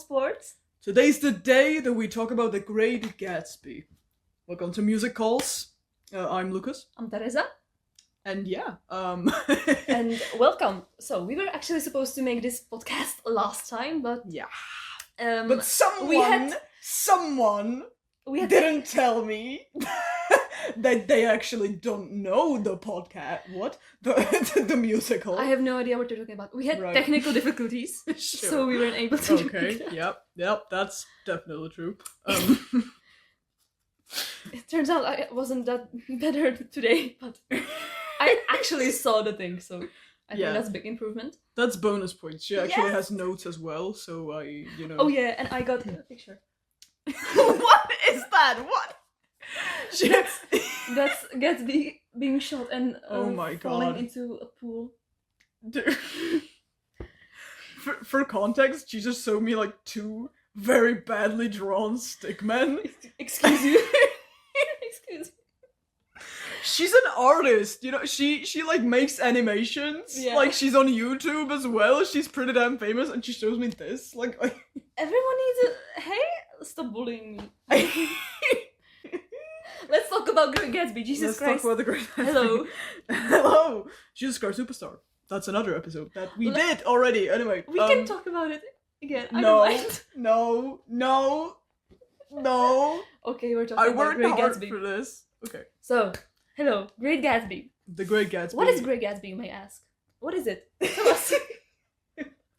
sports. Today's the day that we talk about the Great Gatsby. Welcome to MusicCalls. I'm Lucas. I'm Tereza. And yeah, And welcome. So we were actually supposed to make this podcast last time, but yeah. but someone didn't tell me that they actually don't know the podcast. What? The musical. I have no idea what you're talking about. We had technical difficulties, Sure. so we weren't able to. Okay. Yep. That's definitely true. It turns out I wasn't that better today, but I actually saw the thing, so I think that's a big improvement. That's bonus points. She actually has notes as well, so Oh yeah, and I got a picture. What is that? What? That's Gatsby being shot and oh my falling God. into a pool. Dude. For context, she just showed me like two very badly drawn stickmen. Excuse you. Excuse me. She's an artist, she like makes animations. Yeah. Like she's on YouTube as well. She's pretty damn famous, and she shows me this. Like everyone needs a stop bullying me. Let's talk about Great Gatsby. Jesus Christ. Let's talk about the Great Gatsby. Hello. Hello. Jesus Christ Superstar. That's another episode that we did already. Anyway. We can talk about it again. No. I don't mind. No. Okay, we're talking I about worked Great hard Gatsby. for this. Okay. So, hello, Great Gatsby. The Great Gatsby. What is Great Gatsby, you may ask? What is it? Tell us.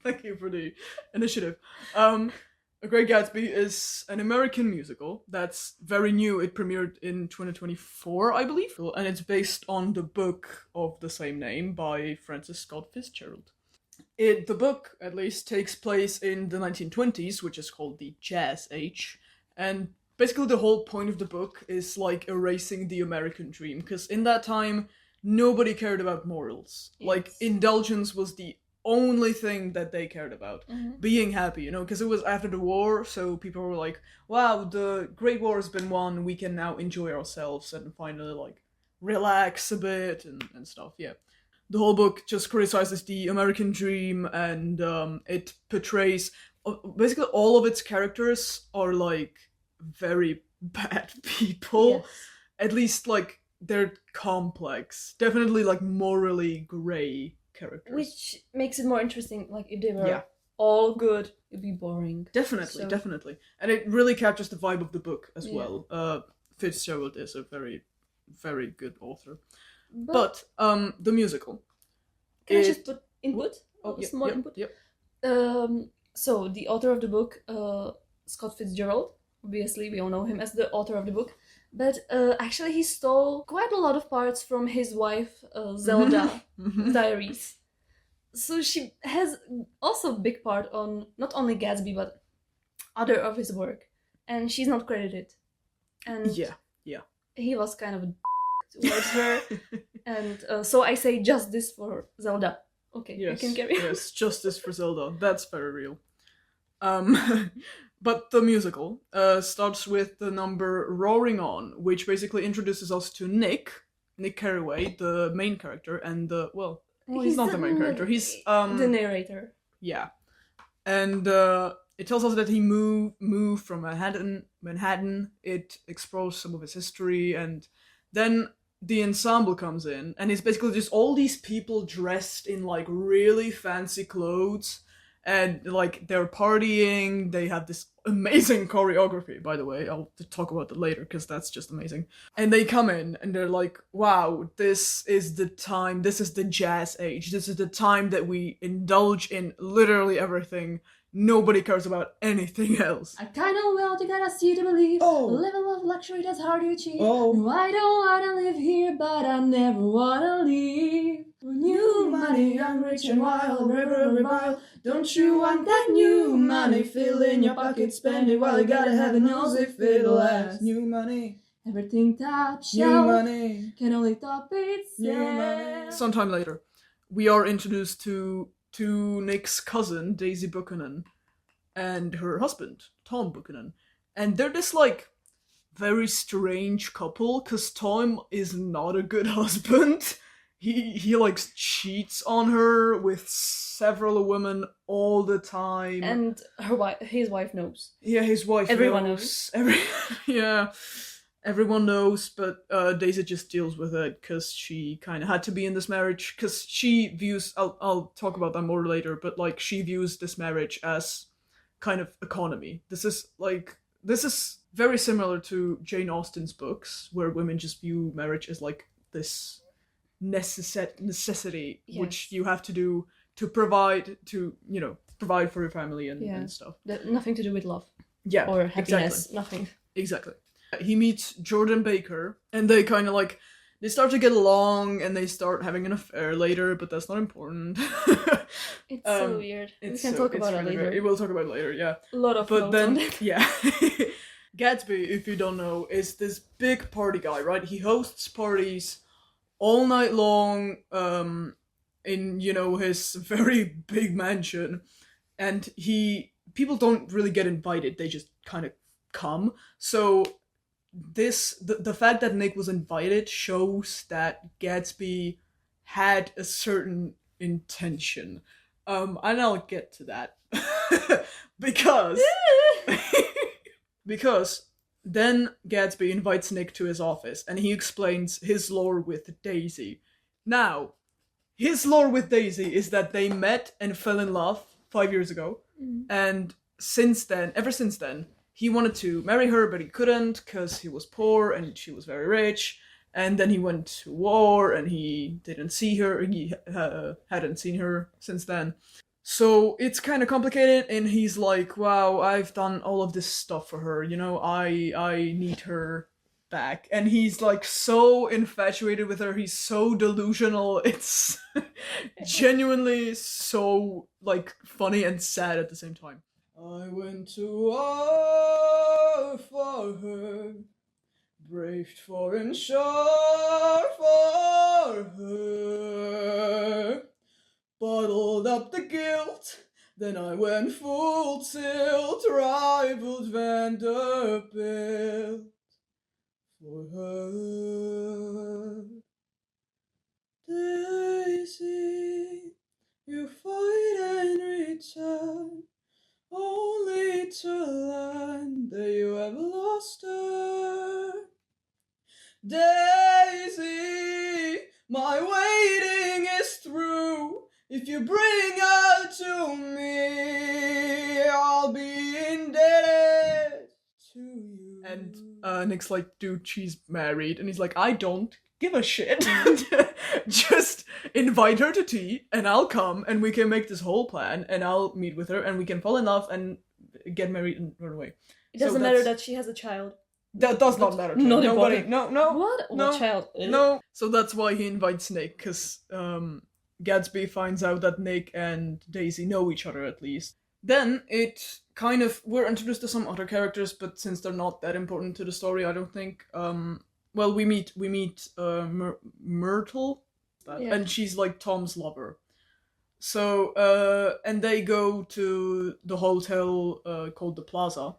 Thank you for the initiative. A Great Gatsby is an American musical that's very new. It premiered in 2024, I believe. And it's based on the book of the same name by Francis Scott Fitzgerald. The book, at least, takes place in the 1920s, which is called the Jazz Age. And basically the whole point of the book is like erasing the American dream. Because in that time, nobody cared about morals. Yes. Like, indulgence was the only thing that they cared about. Mm-hmm. Being happy, because it was after the war, so people were like, wow, the Great War has been won, we can now enjoy ourselves and finally like relax a bit and stuff. Yeah, the whole book just criticizes the American dream, and it portrays basically all of its characters are like very bad people. Yes. At least like they're complex, definitely like morally gray characters. Which makes it more interesting. Like, if they were all good, it'd be boring. Definitely. And it really captures the vibe of the book as well. Fitzgerald is a very, very good author. But the musical. Can I just put input? Small input? Yep. So, the author of the book, Scott Fitzgerald, obviously we all know him as the author of the book, but actually he stole quite a lot of parts from his wife, Zelda, diaries. So she has also a big part on not only Gatsby, but other of his work. And she's not credited. And yeah. he was kind of a towards her. And so I say justice for Zelda. Okay, yes, you can carry on. Yes, justice for Zelda. That's very real. But the musical starts with the number Roaring On, which basically introduces us to Nick Carraway, the main character, and he's not the main character. He's the narrator. Yeah, and it tells us that he moved from Manhattan. It explores some of his history, and then the ensemble comes in, and it's basically just all these people dressed in like really fancy clothes. And, like, they're partying, they have this amazing choreography, by the way. I'll talk about that later, because that's just amazing. And they come in, and they're like, wow, this is the time, this is the jazz age. This is the time that we indulge in literally everything. Nobody cares about anything else. I kinda well, you gotta see to believe. Oh. A level of luxury that's hard to achieve. Oh. No, I don't wanna live here, but I never wanna leave. New money, young, rich and wild, river revile. Don't you want that new money? Fill in your pocket, spend it while you gotta have a nose if it'll last. New money. Everything top shelf. New money. Can only top itself. Sometime later, we are introduced to Nick's cousin, Daisy Buchanan, and her husband, Tom Buchanan. And they're this, like, very strange couple, because Tom is not a good husband. he like cheats on her with several women all the time, and his wife knows. Yeah, his wife. Everyone knows. Everyone knows, but Daisy just deals with it because she kind of had to be in this marriage. Because she views, I'll talk about that more later, but like she views this marriage as kind of economy. This is very similar to Jane Austen's books, where women just view marriage as like this necessity, Yes. which you have to do to provide for your family and stuff. Nothing to do with love. Yeah, Or happiness. exactly. Nothing. Exactly. He meets Jordan Baker, and they kind of like, they start to get along, and they start having an affair later, but that's not important. It's so weird. We can talk about it later. We'll talk about it later, yeah. A lot of But notes on then, it. yeah. Gatsby, if you don't know, is this big party guy, right? He hosts parties all night long, in, his very big mansion, and people don't really get invited, they just kind of come. So the fact that Nick was invited shows that Gatsby had a certain intention. And I'll get to that. because because then Gatsby invites Nick to his office, and he explains his lore with Daisy. Now, his lore with Daisy is that they met and fell in love 5 years ago, and ever since then, he wanted to marry her, but he couldn't because he was poor and she was very rich. And then he went to war, and he didn't see her. He hadn't seen her since then. So it's kind of complicated, and he's like, wow, I've done all of this stuff for her, I need her back. And he's like so infatuated with her, he's so delusional, it's genuinely so like funny and sad at the same time. I went to war for her, braved foreign shore for her, bottled up the guilt, then I went full tilt, rivaled Vanderbilt for her. Daisy, you fight and return, only to learn that you have lost her. Daisy, my waiting is through. If you bring her to me, I'll be indebted to you. And Nick's like, dude, she's married. And he's like, I don't give a shit. Just invite her to tea, and I'll come, and we can make this whole plan, and I'll meet with her, and we can fall in love and get married and run away. It doesn't matter that she has a child. That does not matter. Not nobody. important. No. What? No. What child? No. So that's why he invites Nick, because Gatsby finds out that Nick and Daisy know each other at least. Then it kind of, we're introduced to some other characters, but since they're not that important to the story, I don't think. Well, we meet Myrtle, and she's like Tom's lover. So and they go to the hotel called the Plaza,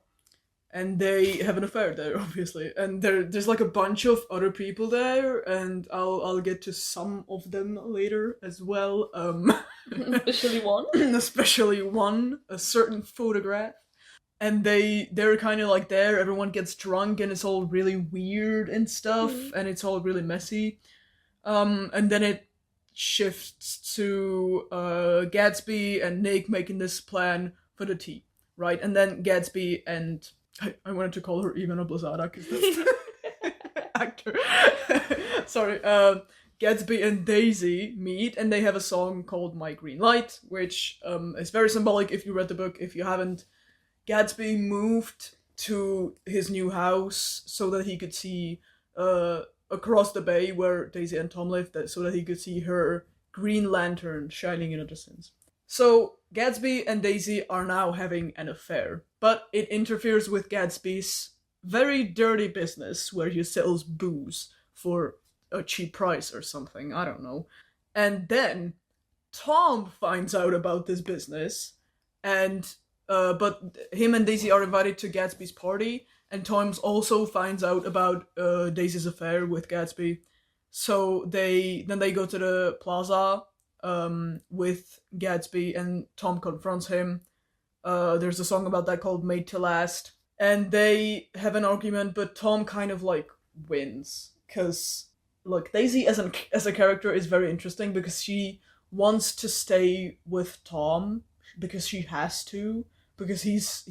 and they have an affair there, obviously. And there's like a bunch of other people there, and I'll get to some of them later as well. Especially one. Especially one, a certain photograph. And they're kind of like there, everyone gets drunk, and it's all really weird and stuff, and it's all really messy. And then it shifts to Gatsby and Nick making this plan for the tea, right? And then Gatsby and... I wanted to call her Ivana Blazada, because that's the actor. Sorry. Gatsby and Daisy meet, and they have a song called My Green Light, which is very symbolic if you read the book. If you haven't, Gatsby moved to his new house so that he could see across the bay where Daisy and Tom lived, so that he could see her green lantern shining in the distance. So Gatsby and Daisy are now having an affair, but it interferes with Gatsby's very dirty business where he sells booze for a cheap price or something, I don't know. And then Tom finds out about this business, and but him and Daisy are invited to Gatsby's party, and Tom also finds out about Daisy's affair with Gatsby. So they go to the plaza with Gatsby, and Tom confronts him. There's a song about that called Made to Last. And they have an argument, but Tom kind of like wins. Because, look, Daisy as a character is very interesting because she wants to stay with Tom because she has to. Because he's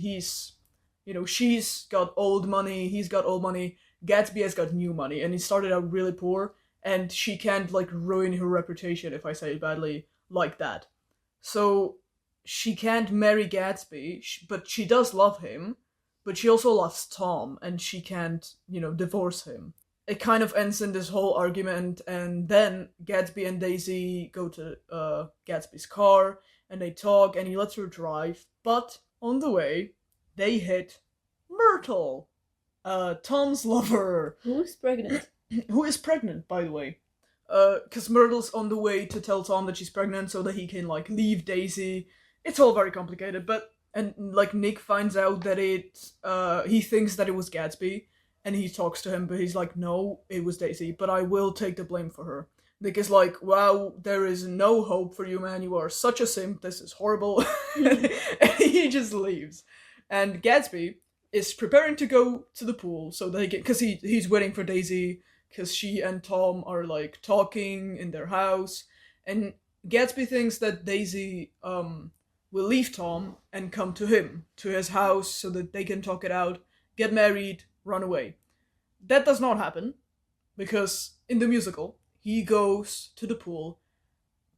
she's got old money, he's got old money, Gatsby has got new money, and he started out really poor, and she can't like ruin her reputation, if I say it badly, like that. So she can't marry Gatsby, but she does love him, but she also loves Tom, and she can't, divorce him. It kind of ends in this whole argument, and then Gatsby and Daisy go to Gatsby's car, and they talk, and he lets her drive, but on the way, they hit Myrtle, Tom's lover. Who's pregnant? Who is pregnant, by the way. Because Myrtle's on the way to tell Tom that she's pregnant so that he can, like, leave Daisy. It's all very complicated, and Nick finds out that he thinks that it was Gatsby, and he talks to him, but he's like, no, it was Daisy, but I will take the blame for her. Nick is like, wow, there is no hope for you, man, you are such a simp, this is horrible, and he just leaves. And Gatsby is preparing to go to the pool, so that because he's waiting for Daisy, because she and Tom are, like, talking in their house, and Gatsby thinks that Daisy, will leave Tom and come to him, to his house, so that they can talk it out, get married, run away. That does not happen, because in the musical, he goes to the pool,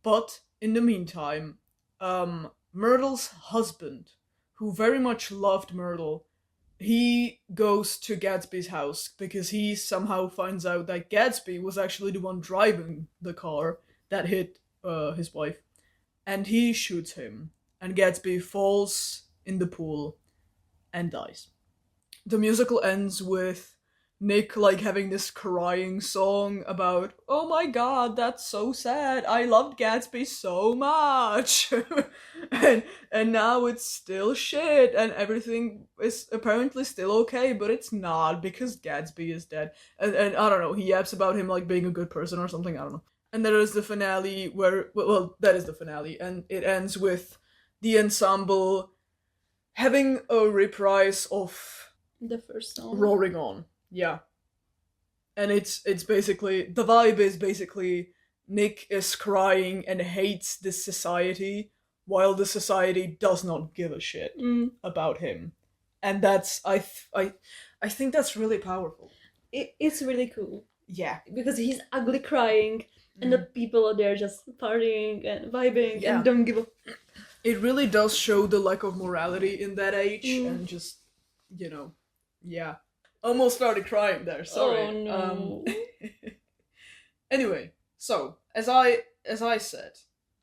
but in the meantime, Myrtle's husband, who very much loved Myrtle, he goes to Gatsby's house because he somehow finds out that Gatsby was actually the one driving the car that hit his wife, and he shoots him, and Gatsby falls in the pool and dies. The musical ends with Nick, like, having this crying song about, oh my god, that's so sad, I loved Gatsby so much, and now it's still shit, and everything is apparently still okay, but it's not, because Gatsby is dead, and I don't know, he yaps about him, like, being a good person or something, I don't know. And there is the finale where, well, that is the finale, and it ends with the ensemble having a reprise of The first song. Roaring On. Yeah. And it's basically, the vibe is basically Nick is crying and hates this society while the society does not give a shit about him. And that's, I think that's really powerful. It's really cool. Yeah. Because he's ugly crying and the people are there just partying and vibing and don't give a... It really does show the lack of morality in that age and just, yeah. Almost started crying there, sorry. Oh no. Anyway, so, as I said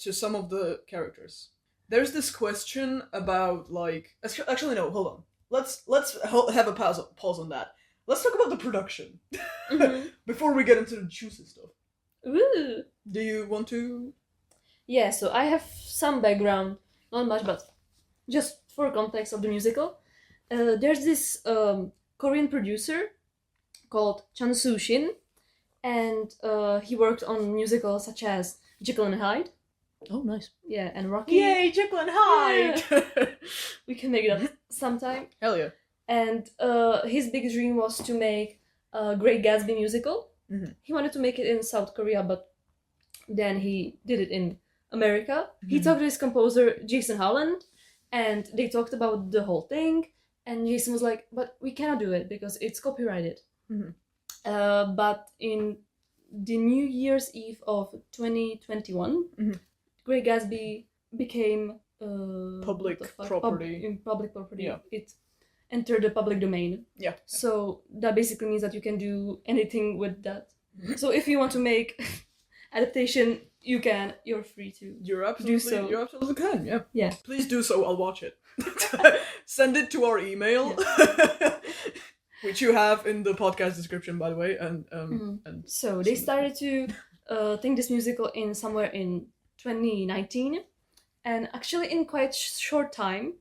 to some of the characters, there's this question about, like... Actually, no, hold on. Let's have a pause on that. Let's talk about the production. Before we get into the juicy stuff. Ooh. Do you want to? Yeah, so I have some background. Not much, but just for context of the musical. There's this Korean producer called Chan Soo-shin, and he worked on musicals such as Jekyll and Hyde. Oh, nice. Yeah, and Rocky. Yay, Jekyll and Hyde! Yeah. We can make it up sometime. Hell yeah. And his big dream was to make a Great Gatsby musical. Mm-hmm. He wanted to make it in South Korea, but then he did it in America. He talked to his composer, Jason Howland, and they talked about the whole thing. And Jason was like, but we cannot do it because it's copyrighted. But in the New Year's Eve of 2021, Great Gatsby became public property. Public property. Yeah. It entered the public domain. Yeah. So that basically means that you can do anything with that. So if you want to make adaptation, you can. You're free to. You absolutely can. Yeah. Yeah. Please do so. I'll watch it. Send it to our email, which you have in the podcast description, by the way. And so they started to think this musical in somewhere in 2019, and actually in quite short time,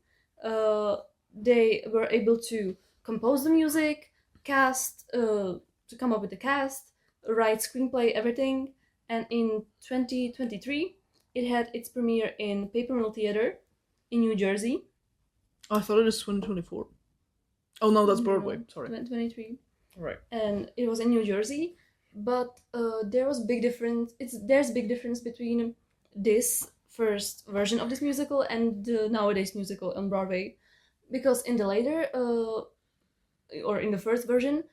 they were able to compose the music, cast, to come up with the cast, write screenplay, everything. And in 2023, it had its premiere in Paper Mill Theater in New Jersey. I thought it was 2024. Oh no, that's Broadway. No, Sorry. 2023. Right. And it was in New Jersey, but there's big difference between this first version of this musical and the nowadays musical on Broadway, because in the later or in the first version,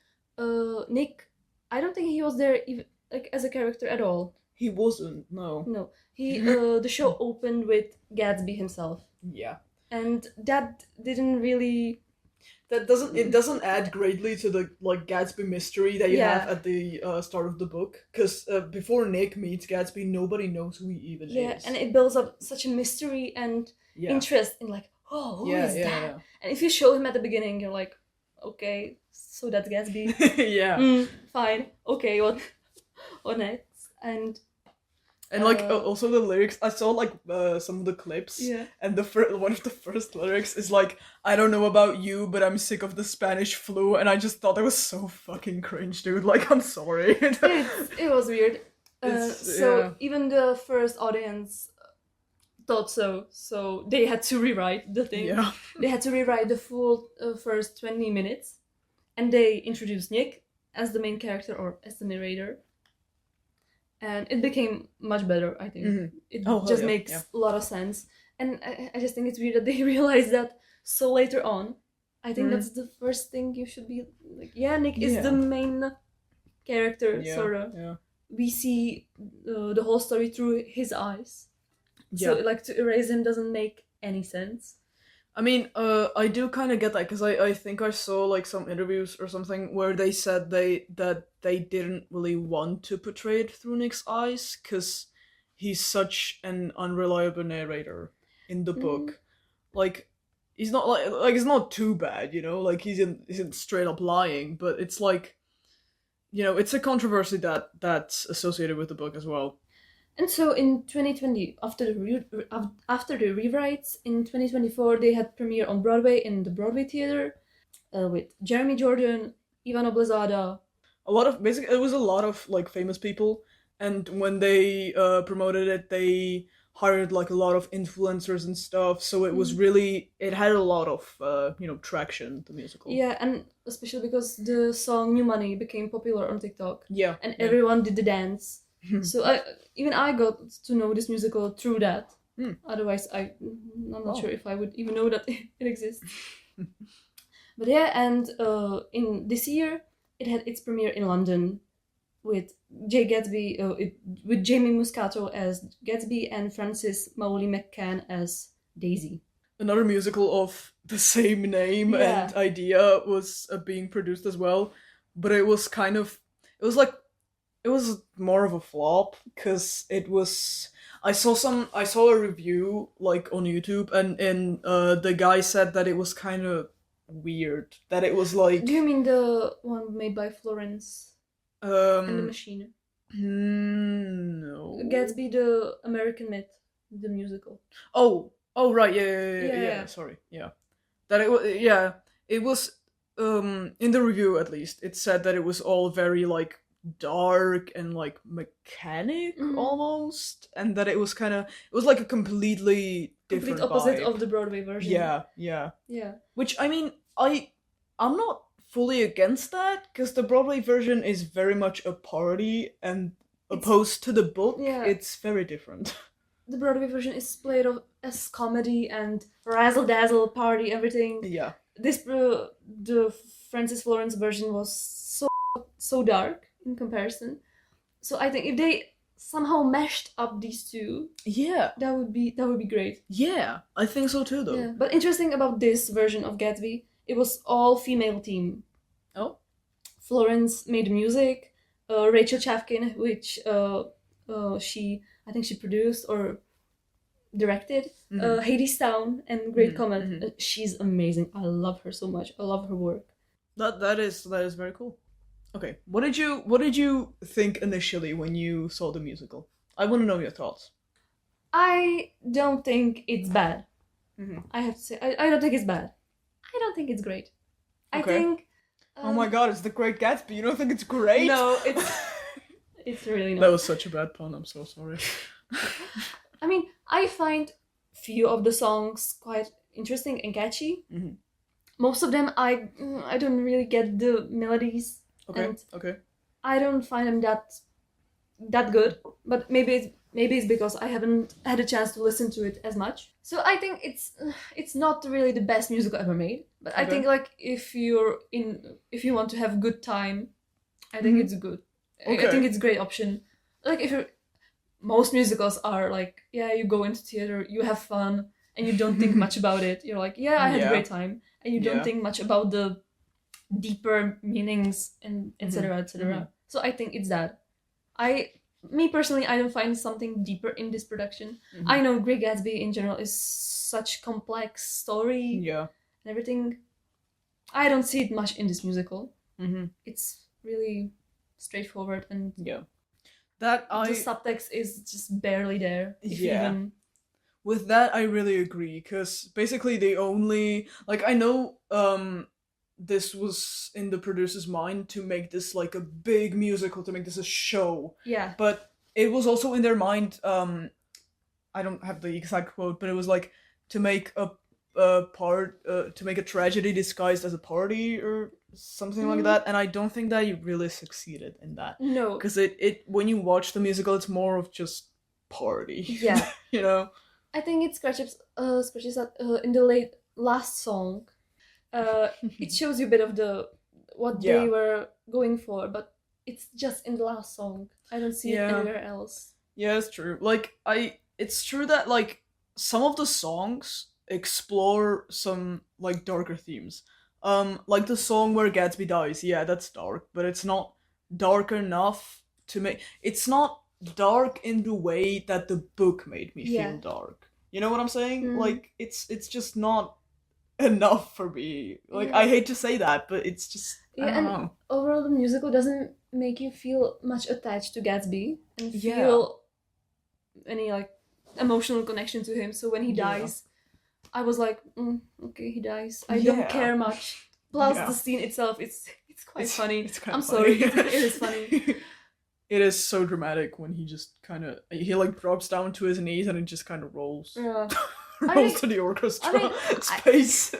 Nick, I don't think he was there even like as a character at all. He wasn't. No. No, he the show opened with Gatsby himself, Yeah. and that didn't really. It doesn't add greatly to the like Gatsby mystery that you have at the start of the book, because before Nick meets Gatsby, nobody knows who he even is. Yeah, and it builds up such a mystery and interest in like, oh, who is that? Yeah. And if you show him at the beginning, you're like, okay, so that's Gatsby. Yeah. Fine. Okay, what next? And like also the lyrics, I saw like some of the clips, and one of the first lyrics is like, I don't know about you, but I'm sick of the Spanish flu, and I just thought that was so fucking cringe, dude. Like, I'm sorry. It was weird. Even the first audience thought so they had to rewrite the thing. Yeah. They had to rewrite the full first 20 minutes, and they introduced Nick as the main character or as the narrator. And it became much better, I think. Mm-hmm. It just makes a lot of sense. And I just think it's weird that they realized that so later on. I think that's the first thing you should be like, Nick is the main character, sort of. Yeah. We see the whole story through his eyes. Yeah. So, like, to erase him doesn't make any sense. I mean, I do kind of get that, because I think I saw like some interviews or something where they said that they didn't really want to portray it through Nick's eyes, because he's such an unreliable narrator in the book. Like, he's not like it's not too bad, you know, like he isn't straight up lying, but it's like, you know, it's a controversy that's associated with the book as well. And so in 2020, after the rewrites, in 2024 they had premiere on Broadway in the Broadway Theater with Jeremy Jordan, Ivana Blazada. It was a lot of like famous people, and when they promoted it, they hired like a lot of influencers and stuff. So it was really, it had a lot of traction, the musical. Yeah, and especially because the song "New Money" became popular on TikTok. Yeah, and everyone did the dance. So I got to know this musical through that. Otherwise, I'm not sure if I would even know that it exists. But yeah, and in this year, it had its premiere in London with with Jamie Muscato as Gatsby and Frances Mauli McCann as Daisy. Another musical of the same name and idea was being produced as well, but it was more of a flop, because I saw a review like on YouTube, and the guy said that it was kind of weird, that it was like... Do you mean the one made by Florence and the Machine? No. Gatsby, the American Myth, the musical. Oh right, yeah. Sorry, yeah. That it was in the review, at least, it said that it was all very like dark and like mechanic almost, and that it was like a complete opposite vibe of the Broadway version. Yeah. Which, I mean, I'm not fully against that, because the Broadway version is very much a parody, and opposed to the book, it's very different. The Broadway version is played as comedy and razzle dazzle party, everything. Yeah. This the Francis Lawrence version was so dark in comparison. So I think if they somehow mashed up these two, that would be great. Yeah, I think so too, though. Yeah. But interesting about this version of Gatsby, it was all female team. Oh. Florence made the music. Rachel Chavkin, which I think she produced or directed. Hades Town and Great Comet. She's amazing. I love her so much. I love her work. That is very cool. Okay, what did you think initially when you saw the musical? I want to know your thoughts. I don't think it's bad. I have to say, I don't think it's bad. I don't think it's great. Okay. I think... oh my god, it's the Great Gatsby. You don't think it's great? No, It's really not. That was such a bad pun. I'm so sorry. I mean, I find few of the songs quite interesting and catchy. Mm-hmm. Most of them, I don't really get the melodies. Okay. And Okay. I don't find them that good. But maybe it's because I haven't had a chance to listen to it as much. So I think it's not really the best musical ever made. But I think like if you want to have a good time, I think it's good. Okay. I think it's a great option. Like if you're most musicals are like, yeah, you go into theater, you have fun, and you don't think much about it. You're like, yeah, I had a great time, and you don't think much about the deeper meanings and etc. etc. So I think it's that. Me personally, I don't find something deeper in this production. I know Great Gatsby in general is such complex story and everything. I don't see it much in this musical. It's really straightforward and the subtext is just barely there. If even. With that, I really agree, because basically they only, like, I know this was in the producer's mind to make this like a big musical, to make this a show. Yeah. But it was also in their mind, I don't have the exact quote, but it was like to make to make a tragedy disguised as a party or something like that, and I don't think that you really succeeded in that. No. Because it when you watch the musical, it's more of just party. Yeah. You know? I think it scratches that in the last song. It shows you a bit of what they were going for, but it's just in the last song. I don't see it anywhere else. Yeah, it's true. Like it's true that like some of the songs explore some like darker themes. Like the song where Gatsby dies. Yeah, that's dark, but it's not dark enough to make. It's not dark in the way that the book made me feel dark. You know what I'm saying? Like it's just not enough for me. Like I hate to say that, but it's just I don't know. Overall the musical doesn't make you feel much attached to Gatsby and feel any like emotional connection to him. So when he dies, I was like, okay, he dies. I don't care much. Plus the scene itself, it's quite funny. It's I'm sorry, it is funny. It is so dramatic when he just kind of he like drops down to his knees and it just kind of rolls. Yeah. Rolls to the orchestra space.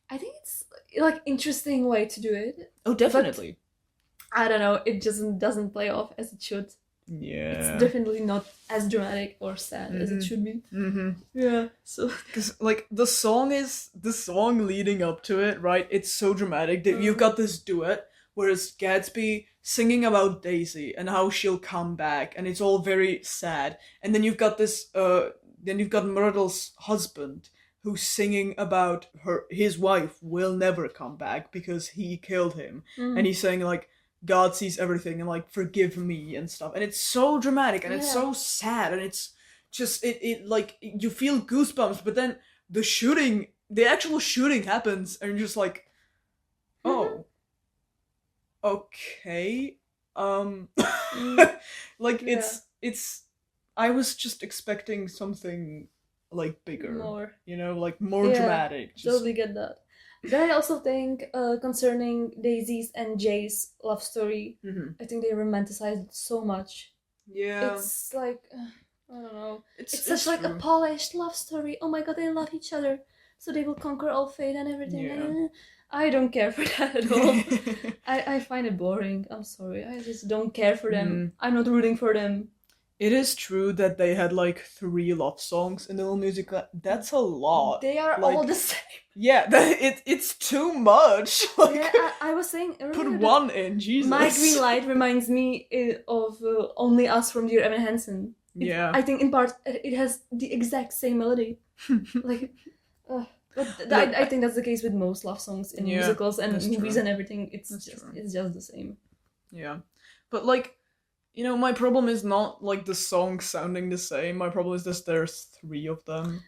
I think it's like interesting way to do it. Oh, definitely. But I don't know. It just doesn't play off as it should. Yeah. It's definitely not as dramatic or sad as it should be. Yeah. So because like the song leading up to it, right? It's so dramatic that you've got this duet where it's Gatsby singing about Daisy and how she'll come back, and it's all very sad. And then you've got this then you've got Myrtle's husband who's singing about his wife will never come back because he killed him. And he's saying like God sees everything and like forgive me and stuff. And it's so dramatic and it's so sad, and it's just it like you feel goosebumps, but then the actual shooting happens and you're just like, oh, okay. Like it's I was just expecting something like bigger, more, you know, like more dramatic. Totally get that. Then I also think concerning Daisy's and Jay's love story, I think they romanticized it so much. Yeah, it's like I don't know. It's such like a polished love story. Oh my god, they love each other, so they will conquer all fate and everything. Yeah. I don't care for that at all. I find it boring. I'm sorry. I just don't care for them. I'm not rooting for them. It is true that they had like 3 love songs in the little musical. That's a lot. They are like, all the same. Yeah, it's too much. Like, yeah, I was saying earlier. Put one in, Jesus. My Green Light reminds me of Only Us from Dear Evan Hansen. I think in part it has the exact same melody. Like, but I think that's the case with most love songs in musicals and movies and everything. It's just the same. Yeah, but like, you know, my problem is not like the songs sounding the same. My problem is that there's 3 of them.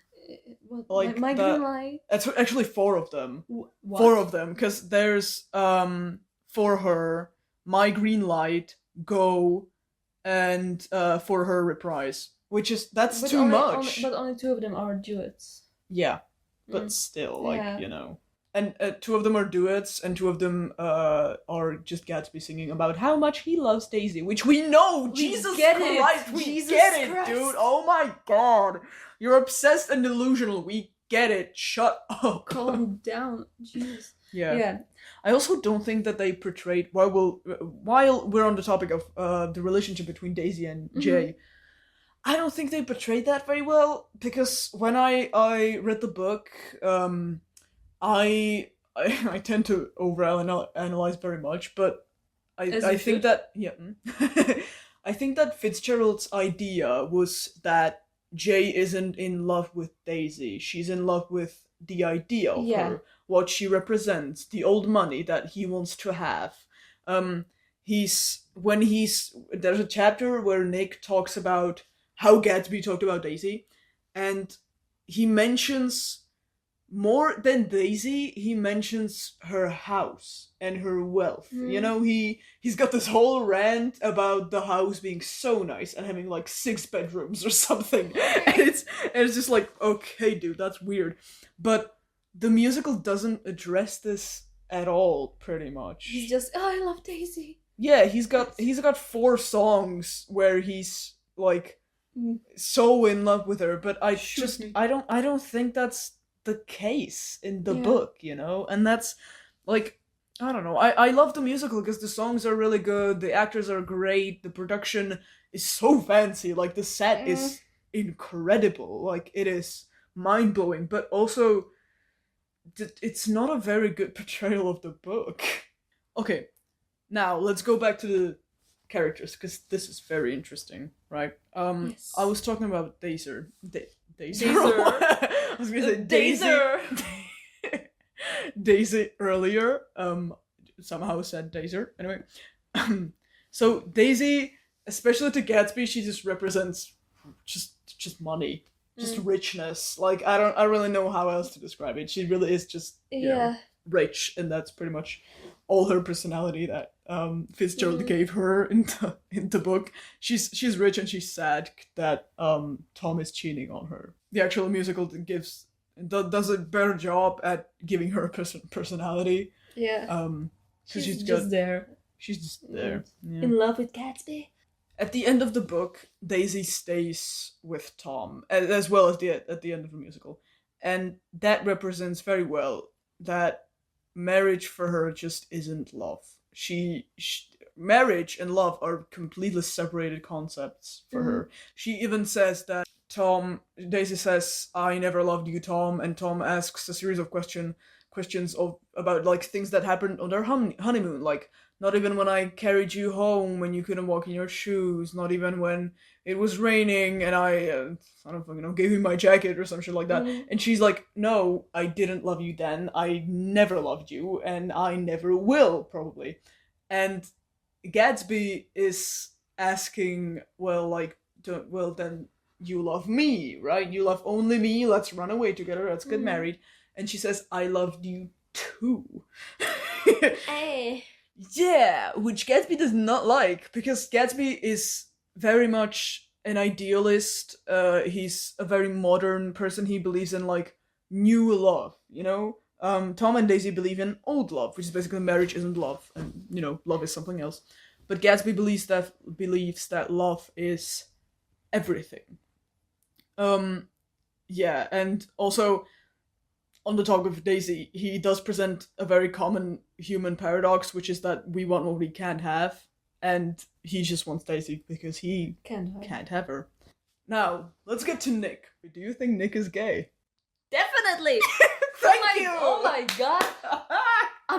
Like my Green Light. It's actually 4 of them. What? 4 of them, because there's For Her, My Green Light, Go, and For Her Reprise, which is that's too much. But only 2 of them are duets. Yeah, but still, like you know. and two of them are duets, and two of them are just Gatsby singing about how much he loves Daisy, which we know. Jesus Christ, we get it, dude. Oh my God, you're obsessed and delusional. We get it. Shut up. Calm down. Jeez. Yeah. I also don't think that they portrayed while we're on the topic of the relationship between Daisy and Jay. I don't think they portrayed that very well, because when I read the book, I tend to overanalyze very much, but I think that I think that Fitzgerald's idea was that Jay isn't in love with Daisy. She's in love with the idea of her, what she represents, the old money that he wants to have. There's a chapter where Nick talks about how Gatsby talked about Daisy, and he mentions, more than Daisy, he mentions her house and her wealth. You know, he's got this whole rant about the house being so nice and having like 6 bedrooms or something. And it's just like, okay, dude, that's weird. But the musical doesn't address this at all, pretty much. He's just, I love Daisy. Yeah, he's got 4 songs where he's like so in love with her, but I don't think that's the case in the book, you know? And that's like, I don't know, I love the musical because the songs are really good, the actors are great, the production is so fancy, like the set is incredible, like it is mind-blowing, but also it's not a very good portrayal of the book. Okay, now let's go back to the characters, because this is very interesting, right? Yes. I was talking about Dazer. I was gonna say Daisy earlier. Somehow said Dazer. Anyway, so Daisy, especially to Gatsby, she just represents just money, just richness. Like I don't really know how else to describe it. She really is just you know, rich, and that's pretty much all her personality that Fitzgerald gave her in the book. She's rich and she's sad that Tom is cheating on her. The actual musical does a better job at giving her a personality. Yeah. She's just there. She's just there. Yeah. In love with Gatsby. At the end of the book, Daisy stays with Tom, as well as at the end of the musical, and that represents very well that marriage for her just isn't love. Marriage and love are completely separated concepts for her. She even says that Daisy says, "I never loved you, Tom," and Tom asks a series of questions about like things that happened on their honeymoon, like not even when I carried you home when you couldn't walk in your shoes, not even when it was raining and I don't know, gave you my jacket or some shit like that. And she's like, no, I didn't love you then. I never loved you, and I never will, probably. And Gatsby is asking, then you love me, right? You love only me. Let's run away together. Let's get married. And she says, I loved you too. Hey. Yeah, which Gatsby does not like, because Gatsby is very much an idealist. He's a very modern person. He believes in like new love, you know? Tom and Daisy believe in old love, which is basically marriage isn't love, and you know, love is something else. But Gatsby believes that love is everything. Yeah, and also on the topic of Daisy, he does present a very common human paradox, which is that we want what we can't have, and he just wants Daisy because he can't have her. Now, let's get to Nick. Do you think Nick is gay? Definitely! Thank you! Oh my god! I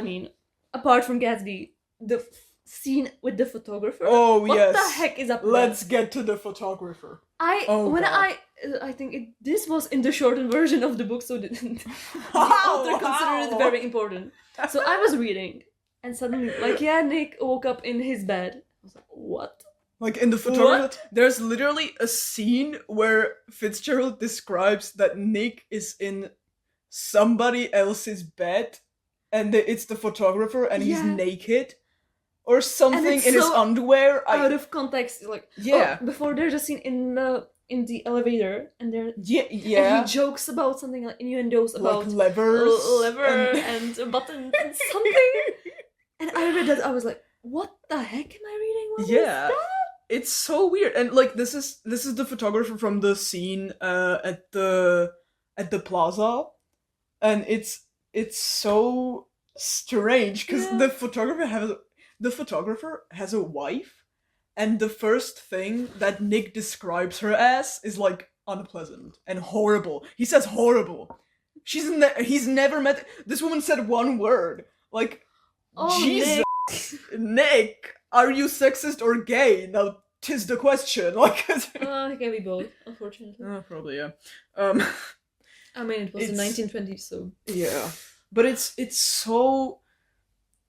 mean, apart from Gatsby, the scene with the photographer. Oh, yes. What the heck is up with Let's that? get to the photographer. I think this was in the shortened version of the book, so the author considered it very important. So I was reading, and suddenly, Nick woke up in his bed. I was like, what? Like in the photographer, there's literally a scene where Fitzgerald describes that Nick is in somebody else's bed, and it's the photographer, and he's naked. Or something in his underwear. Out of context, before there's a scene in in the elevator, and they're Yeah. and he jokes about something like innuendos about like levers, lever and buttons and something. And I read that, I was like, what the heck am I reading? What is yeah. that? It's so weird, and like this is the photographer from the scene at the plaza, and it's so strange because Yeah. the photographer has a wife, and the first thing that Nick describes her as is like unpleasant and horrible. He says horrible. He's never met this woman. Said one word like, Oh, Jesus, Nick, are you sexist or gay? Now, 'tis the question. Like, it can be both, unfortunately. probably, yeah. I mean, it was the It's- 1920s, so Yeah, but it's so,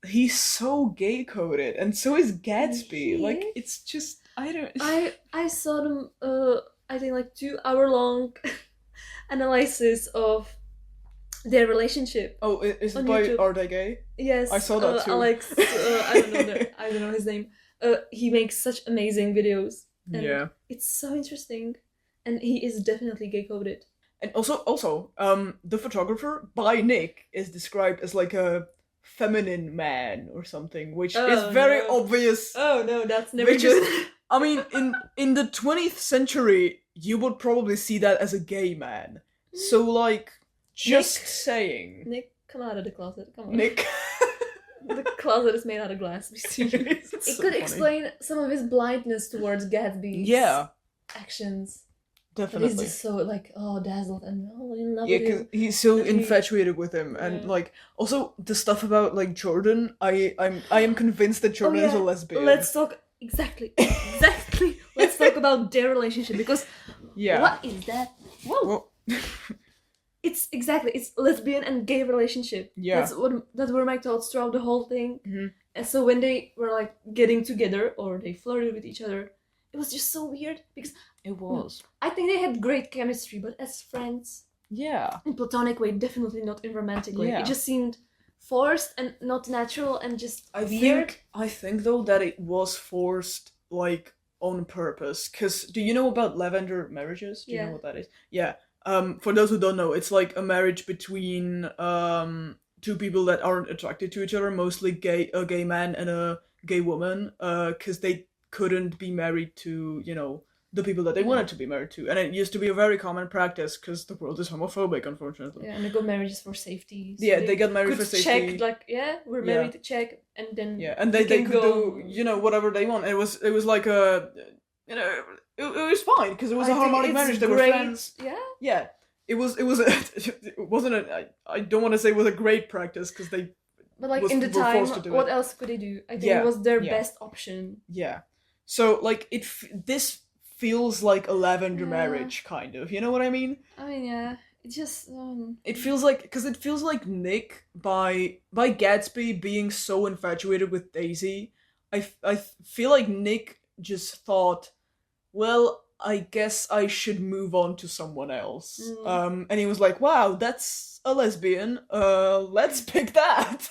he's so gay coded, and so is Gatsby. He Like, is? it's just I don't. I saw them. I think like 2 hour long analysis of their relationship. Oh, is it on by YouTube. Are They Gay? Yes, I saw that too. Alex, I don't know his name. He makes such amazing videos. And Yeah, it's so interesting, and he is definitely gay coded. and also, the photographer by Nick is described as like a feminine man or something, which is Oh, very no. obvious. Oh no, that's never Which good. is, I mean, in the 20th century, you would probably see that as a gay man. So, like, just Nick. saying. Nick, come out of the closet. Come on. Nick. The closet is made out of glass. We see. It's It so could funny. explain some of his blindness towards Gatsby's Yeah, actions. But definitely. he's just so like, oh, dazzled and in love Yeah, with because you. he's so But he- infatuated with him, and Yeah. like also the stuff about like Jordan. I am convinced that Jordan is a yeah. lesbian. Let's talk exactly. Let's talk about their relationship, because Yeah. what is that? Whoa. Well, It's lesbian and gay relationship. Yeah. That were my thoughts throughout the whole thing. Mhm. And so when they were like getting together or they flirted with each other, it was just so weird because it was. I think they had great chemistry, but as friends, Yeah. in platonic way, definitely not in romantic way. Yeah. It just seemed forced and not natural and just I weird. think though that it was forced like on purpose. Cause do you know about lavender marriages? Do you Yeah. know what that is? Yeah. For those who don't know, it's like a marriage between two people that aren't attracted to each other, mostly a gay man and a gay woman, cause they couldn't be married to, the people that they wanted to be married to. And it used to be a very common practice because the world is homophobic, unfortunately. Yeah, and they got married just for safety. So Yeah, they got married could for safety. check like, yeah, we're Yeah. married, check, and then Yeah, and we they can could go. do whatever they want. It was like a it was fine because it was I a think harmonic it's marriage. They were great. friends. Yeah. Yeah, it was it wasn't a I don't want to say it was a great practice because they But like were in the time, forced to do what it. else could they do? I think Yeah, it was their yeah. best option. Yeah, so like this feels like a lavender Yeah. marriage kind of. You know what I mean? I mean, yeah, it just It feels like because it feels like Nick by Gatsby being so infatuated with Daisy. I feel like Nick just thought, well, I guess I should move on to someone else. Mm. And he was like, wow, that's a lesbian. Let's pick that.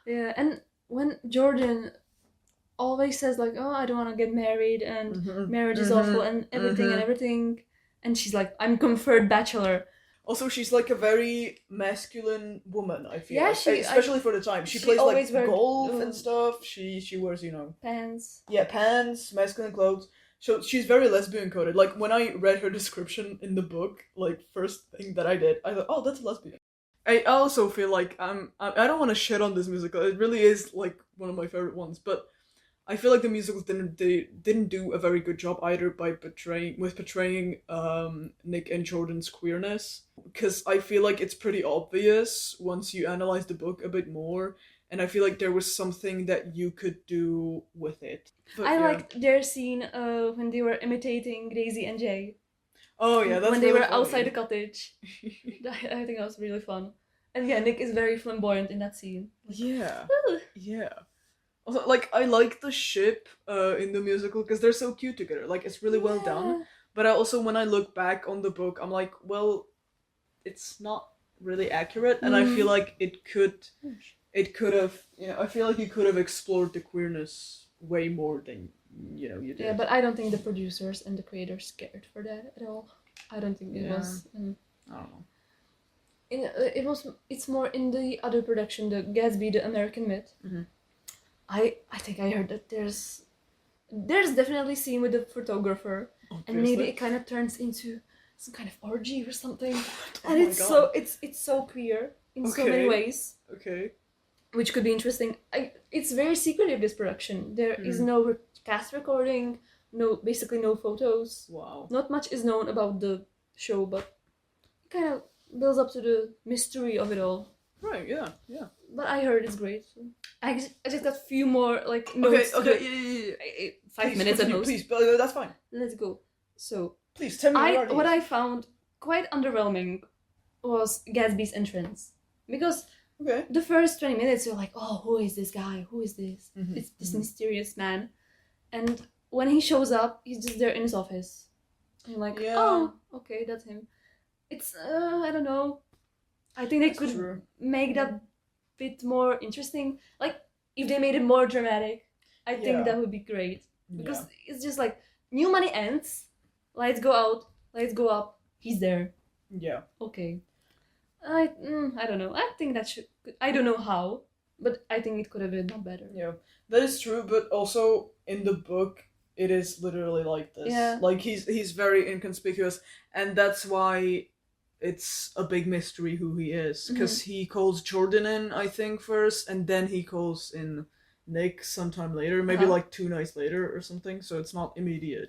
yeah. And when Jordan always says like, oh, I don't want to get married and Mhm, marriage is mhm, awful and everything, and she's like, I'm conferred bachelor. Also, she's like a very masculine woman, I feel. Yeah, like, especially for the time. She she plays like always wear, golf and stuff. She wears, Pants. yeah, pants, masculine clothes. So she's very lesbian coded. Like when I read her description in the book, like first thing that I did, I thought, oh, that's a lesbian. I also feel like I don't want to shit on this musical. It really is like one of my favorite ones, but I feel like the musicals didn't do a very good job either by portraying Nick and Jordan's queerness, because I feel like it's pretty obvious once you analyze the book a bit more, and I feel like there was something that you could do with it. But, I yeah. liked their scene when they were imitating Daisy and Jay. Oh yeah, that's when they really were funny. outside the cottage. I think that was really fun. And yeah, Nick is very flamboyant in that scene. Yeah, Ooh. yeah. Also, like I like the ship in the musical because they're so cute together. Like it's really well done. But I also, when I look back on the book, I'm like, well, it's not really accurate, and I feel like it could have, I feel like you could have explored the queerness way more than you did. Yeah, but I don't think the producers and the creators cared for that at all. I don't think it was. I don't know. It's more in the other production, the Gatsby, the American Myth. Mm-hmm. I think I heard that there's definitely scene with the photographer, and maybe it kind of turns into some kind of orgy or something. And it's so queer in so many ways. Okay. Which could be interesting. It's very secretive, this production. There is no cast recording, basically no photos. Wow. Not much is known about the show, but it kind of builds up to the mystery of it all. Right, yeah. But I heard it's great. So I just got a few more notes. Okay, yeah. 5 minutes at most. Please, that's fine. Let's go. So please tell me what I found quite underwhelming was Gatsby's entrance, because the first 20 minutes you're like, oh, who is this guy? Who is this? Mm-hmm. It's this mysterious man, and when he shows up, he's just there in his office. And you're like, oh, okay, that's him. It's I don't know. I think they could make that bit more interesting. Like, if they made it more dramatic, I think that would be great. Because it's just like, new money ends, lights go out, lights go up, he's there. Yeah. Okay. I don't know. I think that I don't know how, but I think it could have been done better. Yeah, that is true, but also in the book, it is literally like this. Yeah. Like, he's very inconspicuous, and that's why it's a big mystery who he is, because he calls Jordan in, I think, first, and then he calls in Nick sometime later, maybe like 2 nights later or something, so it's not immediate,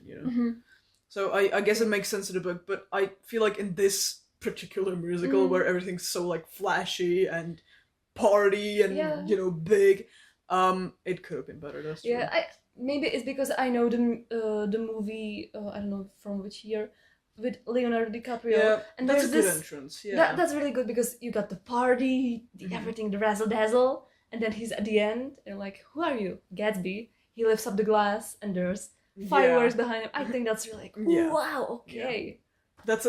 So I guess it makes sense in the book, but I feel like in this particular musical where everything's so like flashy and party and big, it could have been better. That's true. Yeah, maybe it's because I know the movie, I don't know from which year, with Leonardo DiCaprio. Yeah, and that's there's a good entrance. Yeah, that's really good, because you got the party, everything, the razzle dazzle, and then he's at the end, and like, who are you? Gatsby. He lifts up the glass, and there's fireworks behind him. I think that's really like, wow, okay. Yeah. That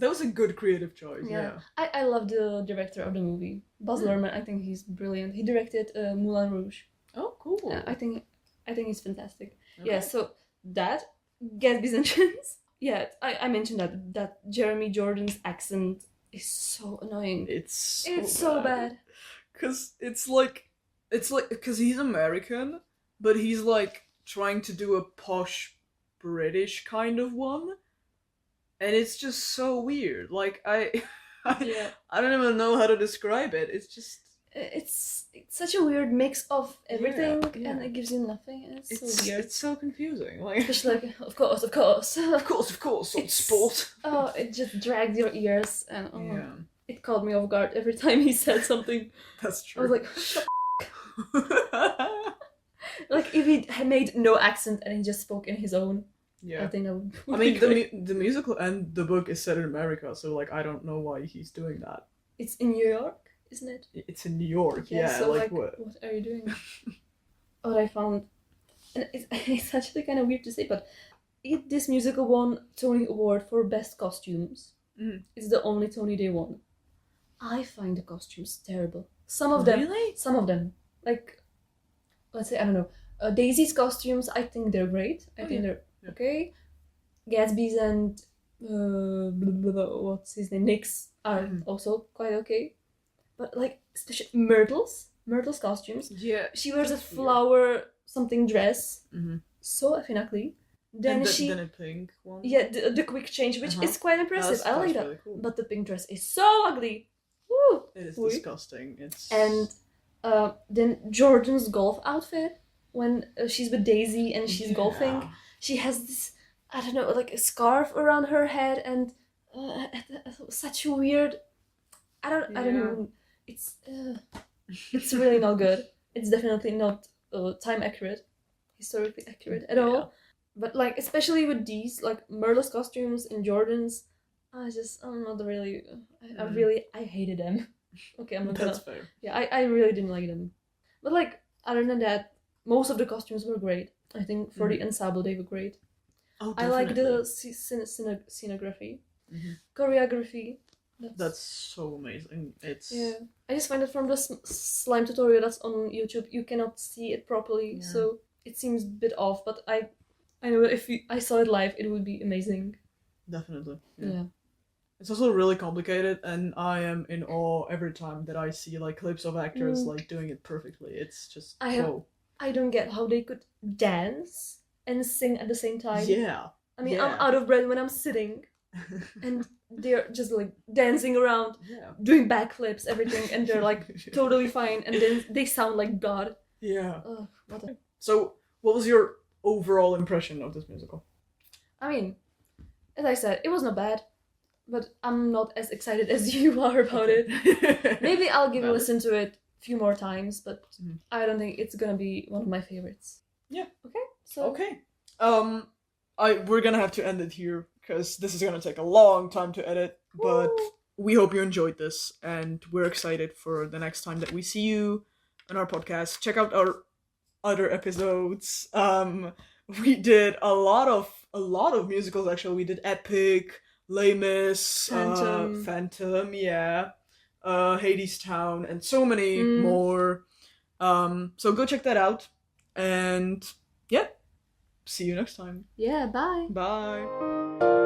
was a good creative choice. Yeah. I love the director of the movie, Baz Luhrmann. I think he's brilliant. He directed Moulin Rouge. Oh, cool. I think he's fantastic. Okay. Yeah, so that Gatsby's entrance. Yeah, I mentioned that Jeremy Jordan's accent is so annoying. It's so bad. Cause it's like because he's American, but he's like trying to do a posh British kind of one, and it's just so weird. Like I don't even know how to describe it. It's just it's such a weird mix of everything, and it gives you nothing. And it's so weird. It's so confusing. Like, especially like, of course, on sport. Oh, it just drags your ears, and it caught me off guard every time he said something. That's true. I was like, shut like, if he had made no accent and he just spoke in his own, I think that would I mean, the musical and the book is set in America, so like, I don't know why he's doing that. It's in New York, isn't it? It's in New York, So like what are you doing? What I found, and it's actually kind of weird to say, but this musical won Tony Award for Best Costumes. It's the only Tony they won. I find the costumes terrible. Some of them, like, let's say, I don't know, Daisy's costumes, I think they're great. I think they're okay. Gatsby's and what's his name, Nick's are also quite okay. But like, especially Myrtle's costumes. Yeah, she wears a flower something dress, so effing ugly. Then a pink one. Yeah, the quick change, which is quite impressive. I like that. Really cool. But the pink dress is so ugly. Woo! It is disgusting. And then Jordan's golf outfit, when she's with Daisy and she's golfing, she has this, I don't know, like a scarf around her head, and such a weird, I don't know. It's really not good. It's definitely not time accurate, historically accurate at all. But like, especially with these, like Myrtle's costumes and Jordan's, I'm not really, I hated them. Okay, I'm not gonna. That's fair. Yeah, I really didn't like them. But like, other than that, most of the costumes were great. I think for the ensemble they were great. Oh, I like the scenography, choreography. That's so amazing. I just find that from the slime tutorial that's on YouTube, you cannot see it properly. So it seems a bit off, but I know that if I saw it live, it would be amazing. Definitely. Yeah. It's also really complicated, and I am in awe every time that I see like clips of actors like doing it perfectly. It's just whoa. I don't get how they could dance and sing at the same time. Yeah. I mean, I'm out of breath when I'm sitting, and they're just like dancing around, doing backflips, everything, and they're like totally fine, and then they sound like God. Yeah. So, what was your overall impression of this musical? I mean, as I said, it was not bad. But I'm not as excited as you are about it. Maybe I'll give a listen to it a few more times, but I don't think it's gonna be one of my favorites. Yeah. Okay. So. Okay. We're gonna have to end it here because this is gonna take a long time to edit. But we hope you enjoyed this, and we're excited for the next time that we see you on our podcast. Check out our other episodes. We did a lot of musicals actually. We did Epic, Les Mis, Phantom, Hades Town, and so many more. So go check that out, and see you next time. Yeah, bye. Bye.